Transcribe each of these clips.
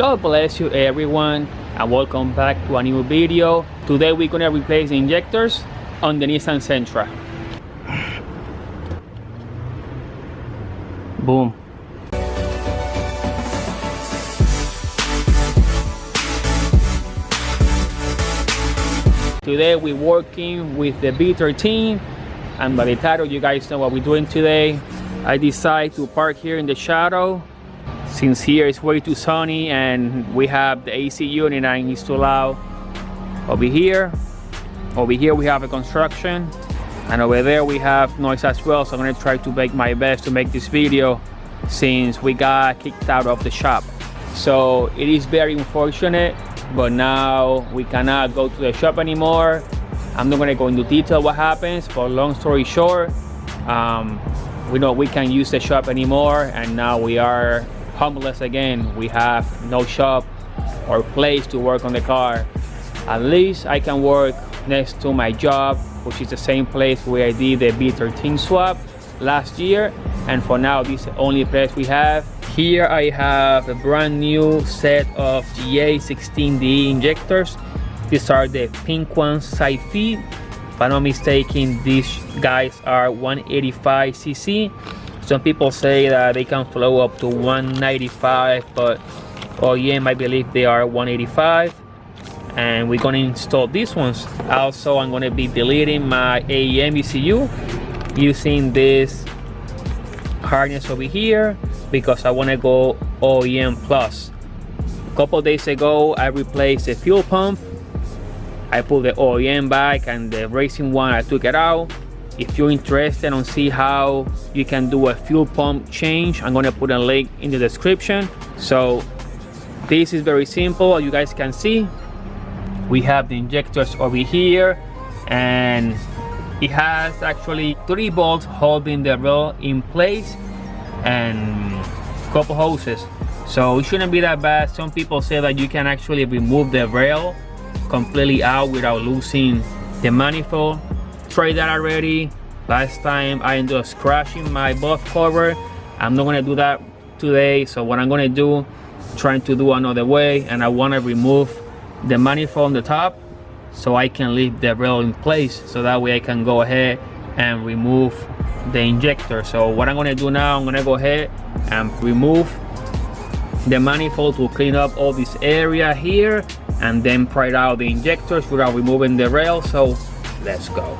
God bless you everyone, and welcome back to a new video. Today we're gonna replace the injectors on the Nissan Sentra. Boom. Today we're working with the B13, and by the title you guys know what we're doing today. I decided to park here in the shadow since here it's way too sunny and we have the AC unit and it's too loud. Over here we have a construction, and over there we have noise as well, so I'm going to try to make my best to make this video since we got kicked out of the shop. So it is very unfortunate, but now we cannot go to the shop anymore. I'm not going to go into detail what happens, but long story short, we know we can't use the shop anymore, and now we are homeless again. We have no shop or place to work on the car. At least I can work next to my job, which is the same place where I did the B13 swap last year, and for now this is the only place we have. Here I have a brand new set of GA16D injectors. These are the pink ones, side feed. If I'm not mistaken, these guys are 185cc. Some people say that they can flow up to 195, but OEM I believe they are 185. And we're gonna install these ones. Also, I'm gonna be deleting my AEM ECU using this harness over here because I wanna go OEM plus. A couple days ago, I replaced the fuel pump. I put the OEM back, and the racing one I took it out. If you're interested on see how you can do a fuel pump change, I'm gonna put a link in the description. So this is very simple, as you guys can see. We have the injectors over here, and it has actually 3 bolts holding the rail in place and a couple hoses, so it shouldn't be that bad. Some people say that you can actually remove the rail completely out without losing the manifold. Tried that already. Last time I ended up scratching my buff cover. I'm not gonna do that today, so what I'm gonna do, trying to do another way, and I want to remove the manifold on the top so I can leave the rail in place, so that way I can go ahead and remove the injector. So what I'm gonna do now, I'm gonna go ahead and remove the manifold to clean up all this area here, and then pry out the injectors without removing the rail. So let's go.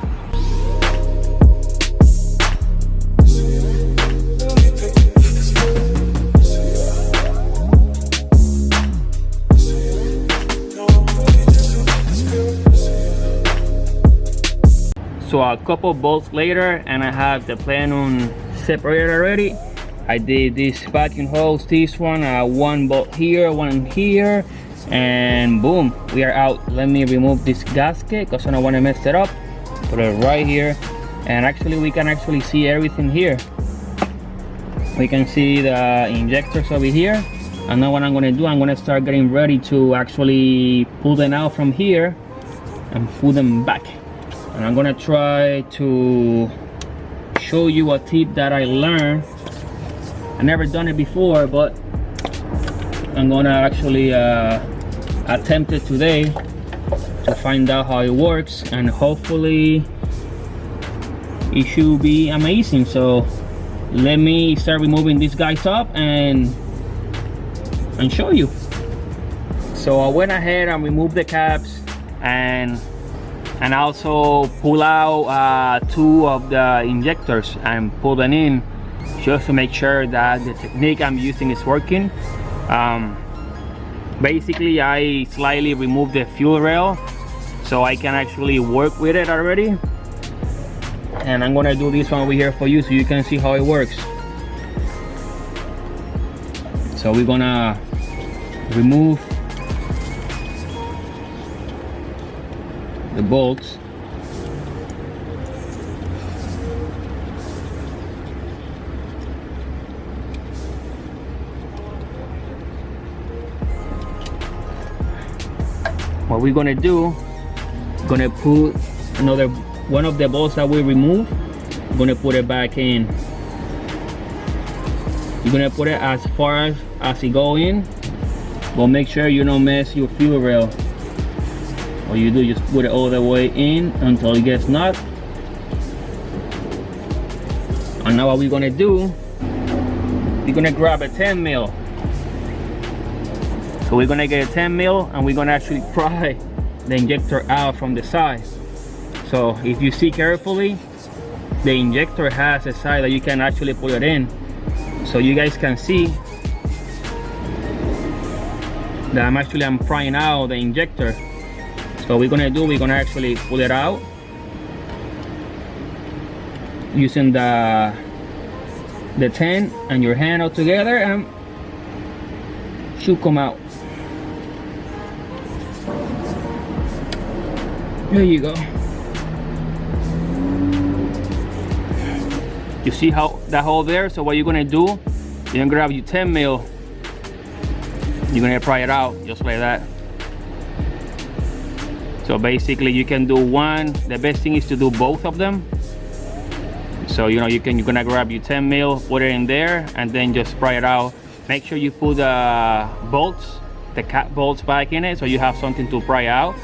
So a couple bolts later, and I have the plenum separated already. I did these vacuum holes, this one, one bolt here, one here, and boom, we are out. Let me remove this gasket because I don't want to mess it up. Put it right here, and actually we can actually see everything here. We can see the injectors over here. And now what I'm going to do, I'm going to start getting ready to actually pull them out from here and put them back. And I'm gonna try to show you a tip that I learned. I never done it before, but I'm gonna actually attempt it today to find out how it works, and hopefully it should be amazing. So let me start removing these guys up and show you. So I went ahead and removed the caps, and also pull out 2 of the injectors and pull them in, just to make sure that the technique I'm using is working. Basically I slightly removed the fuel rail so I can actually work with it already, and I'm gonna do this one over here for you so you can see how it works. So we're gonna remove the bolts. What we're gonna do, gonna put another one of the bolts that we removed. I'm gonna put it back in. You're gonna put it as far as it go in, But make sure you don't mess your fuel rail. What you do, just put it all the way in until it gets snug. And now what we're gonna do, we're gonna grab a 10 mil. So we're gonna get a 10 mil and we're gonna actually pry the injector out from the side. So if you see carefully, the injector has a side that you can actually put it in. So you guys can see that I'm prying out the injector. So what we're gonna do, we're gonna actually pull it out using the 10 and your hand out together, and should come out. There you go. You see how that hole there? So what you're gonna do, you're gonna grab your 10 mil, you're gonna pry it out just like that. So basically you can do one. The best thing is to do both of them. So you know, you're gonna grab your 10 mil, put it in there, and then just pry it out. Make sure you put the bolts, the cap bolts back in it, so you have something to pry out.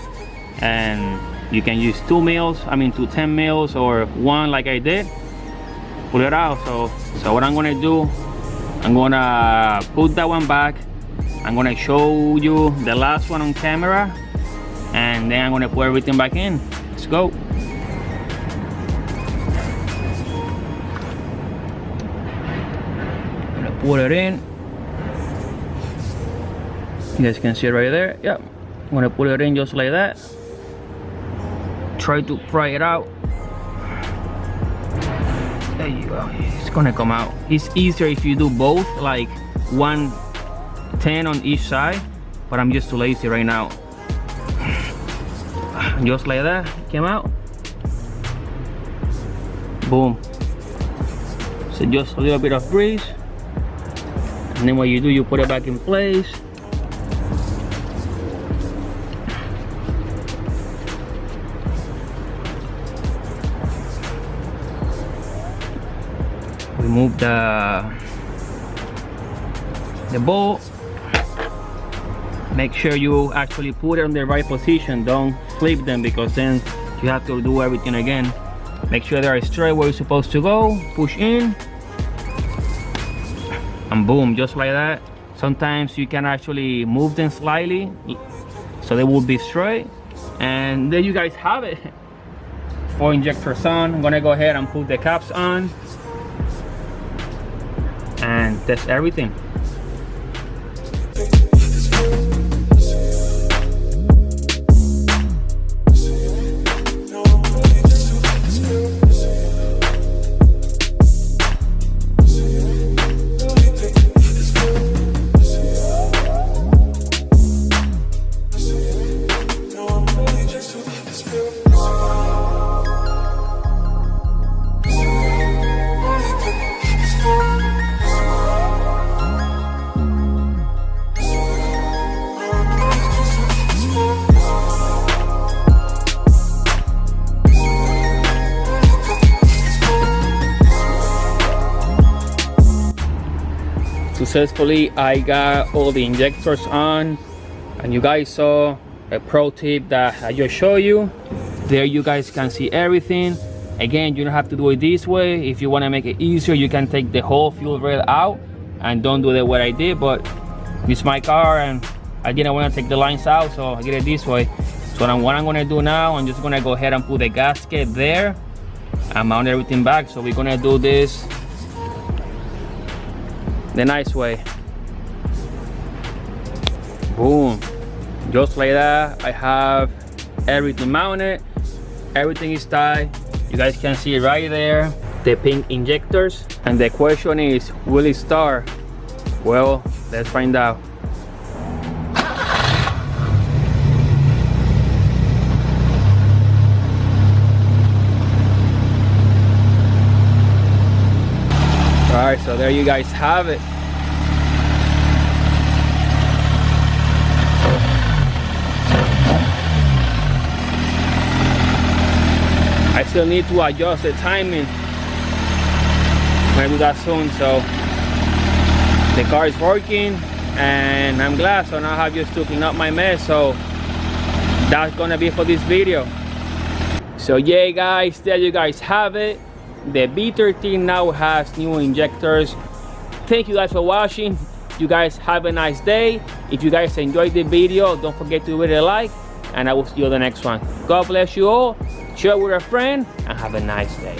And you can use 2 10 mils, or one like I did. Pull it out. So what I'm gonna do, I'm gonna put that one back. I'm gonna show you the last one on camera, and then I'm gonna put everything back in. Let's go. Put it in. You guys can see it right there. Yep. I'm gonna put it in just like that. Try to pry it out. There you go. It's gonna come out. It's easier if you do both, like 110 on each side, but I'm just too lazy right now. Just like that, came out. Boom. So just a little bit of grease. And then what you do, you put it back in place. Remove the bolt. Make sure you actually put it in the right position. Don't flip them, because then you have to do everything again. Make sure they are straight where you're supposed to go. Push in. And boom, just like that. Sometimes you can actually move them slightly so they will be straight, and there you guys have it. 4 injectors on. I'm gonna go ahead and put the caps on and test everything. Successfully, I got all the injectors on, and you guys saw a pro tip that I just showed you. There you guys can see everything. Again, you don't have to do it this way. If you want to make it easier, you can take the whole fuel rail out and don't do the way I did, but it's my car and I didn't want to take the lines out, so I did it this way. So what I'm going to do now, I'm just going to go ahead and put the gasket there and mount everything back. So we're going to do this the nice way. Boom, just like that. I have everything mounted, everything is tight. You guys can see right there the pink injectors, and the question is, will it start? Well, let's find out. Alright, so there you guys have it. I still need to adjust the timing. I'm gonna do that soon. So the car is working, and I'm glad. So now I have just to clean up my mess. So that's gonna be for this video. So yeah guys, there you guys have it. The B13 now has new injectors. Thank you guys for watching. You guys have a nice day. If you guys enjoyed the video, don't forget to give it a like, and I will see you on the next one. God bless you all. Share it with a friend, and have a nice day.